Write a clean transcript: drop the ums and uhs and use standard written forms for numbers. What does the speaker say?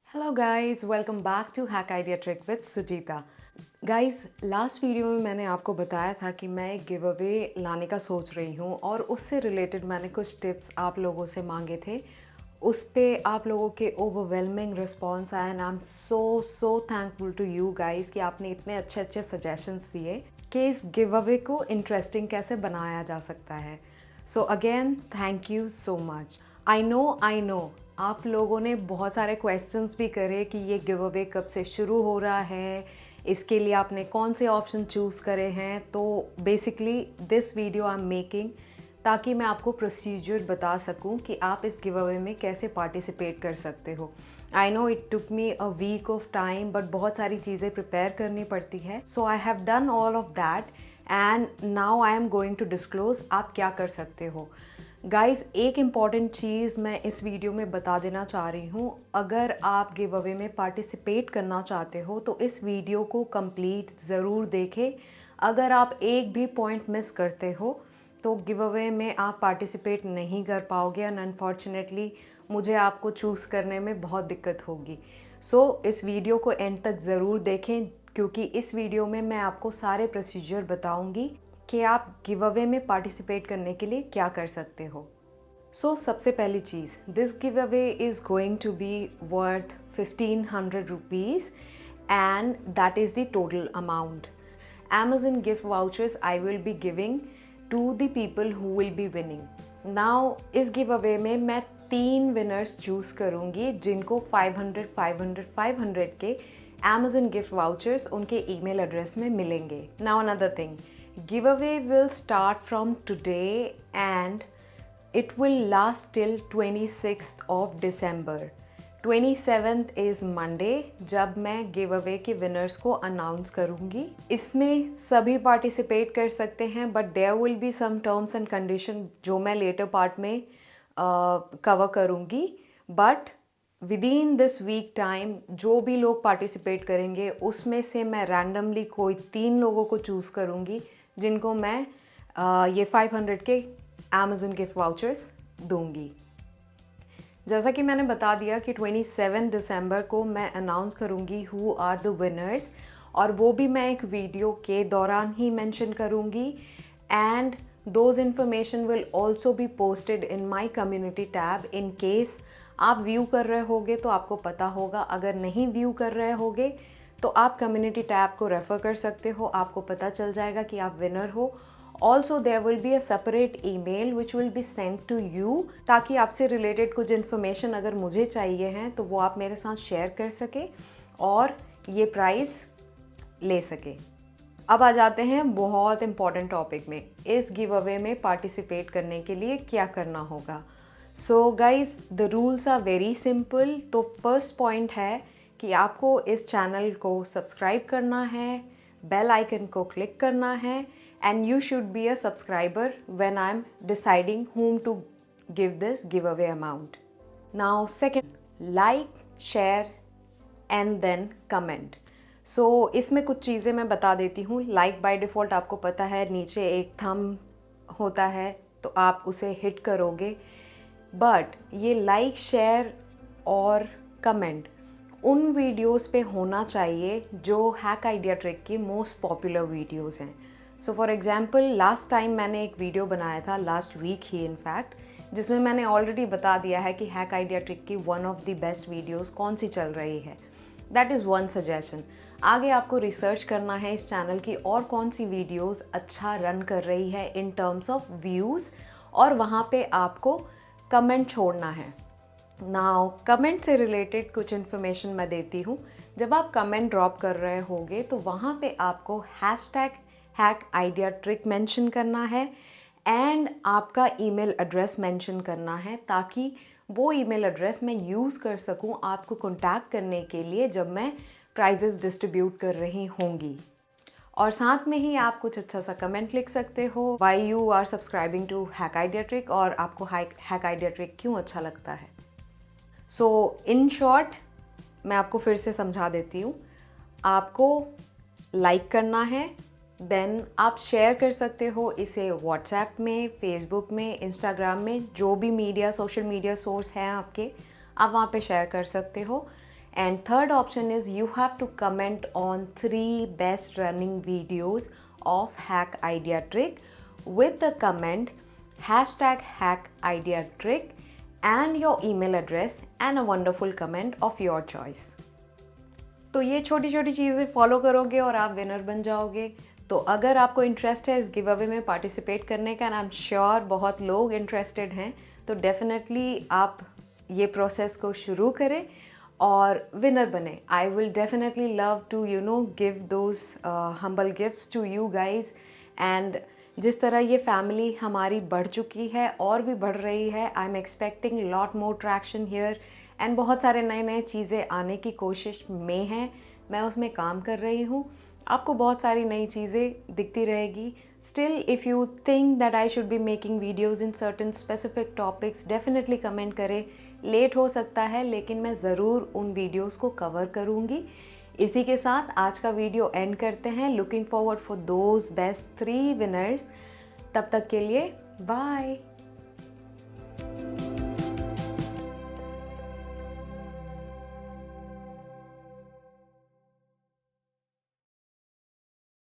Hello guys, welcome back to hack idea trick with Sujita. Guys, last video में मैंने आपको बताया था कि मैं एक गिव अवे लाने का सोच रही हूँ और उससे रिलेटेड मैंने कुछ टिप्स आप लोगों से मांगे थे। उस पे आप लोगों के ओवरवेलमिंग रिस्पॉन्स आया and I am so thankful to you guys कि आपने इतने अच्छे अच्छे सजेशंस दिए कि इस गिव अवे को इंटरेस्टिंग कैसे बनाया जा सकता है। So again thank you so much. I know आप लोगों ने बहुत सारे क्वेश्चंस भी करे कि ये गिव अवे कब से शुरू हो रहा है, इसके लिए आपने कौन से ऑप्शन चूज़ करे हैं। तो basically this video I am making ताकि मैं आपको प्रोसीजर बता सकूं कि आप इस गिव अवे में कैसे पार्टिसिपेट कर सकते हो। I know it took me a week of time, but बहुत सारी चीज़ें प्रिपेयर करनी पड़ती है। So I have done all of that and now I am going to disclose आप क्या कर सकते हो। गाइज़, एक इम्पॉर्टेंट चीज़ मैं इस वीडियो में बता देना चाह रही हूँ। अगर आप गिव अवे में पार्टिसिपेट करना चाहते हो तो इस वीडियो को कंप्लीट ज़रूर देखें। अगर आप एक भी पॉइंट मिस करते हो तो गिव अवे में आप पार्टिसिपेट नहीं कर पाओगे एंड अनफॉर्चुनेटली मुझे आपको चूज़ करने में बहुत दिक्कत होगी। सो इस वीडियो को एंड तक ज़रूर देखें क्योंकि इस वीडियो में मैं आपको सारे प्रोसीजर बताऊंगी कि आप गिव अवे में पार्टिसिपेट करने के लिए क्या कर सकते हो। सो सबसे पहली चीज़, this give away is going to be worth 1500 rupees and that is the total amount. Amazon gift vouchers I will be giving to the people who will be winning. Now इस give away में मैं 3 winners choose करूँगी जिनको 500, 500, 500 के Amazon gift vouchers उनके email address में मिलेंगे। Now another thing, giveaway will start from today and it will last till 26th of December. 27th is Monday जब मैं गिव अवे के विनर्स को अनाउंस करूँगी। इसमें सभी पार्टिसिपेट कर सकते हैं but there will be some terms and condition जो मैं लेटर पार्ट में कवर करूँगी। But within this week time जो भी लोग पार्टिसिपेट करेंगे उसमें से मैं रैंडमली कोई 3 लोगों को चूज़ करूँगी जिनको मैं ये 500 के Amazon गिफ्ट वाउचर्स दूँगी। जैसा कि मैंने बता दिया कि 27 दिसंबर को मैं अनाउंस करूंगी हु आर द विनर्स और वो भी मैं एक वीडियो के दौरान ही मेंशन करूंगी and those information will also be posted in my community tab. In case आप व्यू कर रहे होगे तो आपको पता होगा, अगर नहीं व्यू कर रहे होगे तो आप कम्युनिटी टैब को रेफ़र कर सकते हो, आपको पता चल जाएगा कि आप विनर हो। Also there will be a separate email which will be sent to you ताकि आपसे रिलेटेड कुछ इन्फॉर्मेशन अगर मुझे चाहिए हैं तो वो आप मेरे साथ शेयर कर सके और ये प्राइज़ ले सके। अब आ जाते हैं बहुत इम्पॉर्टेंट टॉपिक में, इस गिव अवे में पार्टिसिपेट करने के लिए क्या करना होगा। So guys, the rules are very simple. तो फर्स्ट पॉइंट है कि आपको इस चैनल को सब्सक्राइब करना है, बेल आइकन को क्लिक करना है and you should be a subscriber when I'm deciding whom to give this giveaway amount. Now second, like, share and then comment. So इसमें कुछ चीज़ें मैं बता देती हूँ। like by default आपको पता है नीचे एक थंब होता है तो आप उसे हिट करोगे, बट ये लाइक, शेयर और कमेंट उन वीडियोस पे होना चाहिए जो हैक आइडिया ट्रिक की मोस्ट पॉपुलर वीडियोस हैं। So for example, last time मैंने एक वीडियो बनाया था, लास्ट वीक ही इनफैक्ट, जिसमें मैंने ऑलरेडी बता दिया है कि हैक आइडिया ट्रिक की one of the best videos कौन सी चल रही है। That is one suggestion. आगे आपको रिसर्च करना है इस चैनल की और कौन सी वीडियोस अच्छा रन कर रही है इन टर्म्स ऑफ व्यूज़, और वहाँ पे आपको कमेंट छोड़ना है। नाउ कमेंट से रिलेटेड कुछ इन्फॉर्मेशन मैं देती हूँ। जब आप कमेंट ड्रॉप कर रहे होगे तो वहाँ पे आपको hashtag hack idea trick mention करना है एंड आपका ईमेल एड्रेस मेंशन करना है ताकि वो ईमेल एड्रेस मैं यूज़ कर सकूं आपको कांटेक्ट करने के लिए जब मैं प्राइजेस डिस्ट्रीब्यूट कर रही होंगी। और साथ में ही आप कुछ अच्छा सा कमेंट लिख सकते हो, why you are subscribing to hack idea trick और आपको हैक आइडिया ट्रिक क्यों अच्छा लगता है। सो इन शॉर्ट मैं आपको फिर से समझा देती हूँ। आपको लाइक करना है, देन आप शेयर कर सकते हो इसे व्हाट्सएप में, फेसबुक में, इंस्टाग्राम में, जो भी मीडिया सोशल मीडिया सोर्स हैं आपके, आप वहाँ पे शेयर कर सकते हो And third option is you have to comment on 3 best running videos of Hack Idea Trick with the comment #HackIdeaTrick and your email address and a wonderful comment of your choice. तो ये छोटी छोटी चीज़ें follow करोगे और आप winner बन जाओगे. तो अगर आपको इंटरेस्ट है इस गिव अवे में पार्टिसिपेट करने का, एंड आई एम श्योर बहुत लोग इंटरेस्टेड हैं, तो डेफिनेटली आप ये प्रोसेस को शुरू करें और विनर बने. I will definitely love to give those humble gifts to you guys. And जिस तरह ये फैमिली हमारी बढ़ चुकी है और भी बढ़ रही है, I am expecting lot more traction here and बहुत सारे नए नए चीज़ें आने की कोशिश में हैं. मैं उसमें काम कर रही हूँ. आपको बहुत सारी नई चीज़ें दिखती रहेगी. Still if you think that I should be making videos in certain specific topics, definitely comment करें. लेट हो सकता है लेकिन मैं ज़रूर उन वीडियोज़ को कवर करूँगी. इसी के साथ आज का वीडियो एंड करते हैं. Looking forward for those best 3 winners. तब तक के लिए बाय.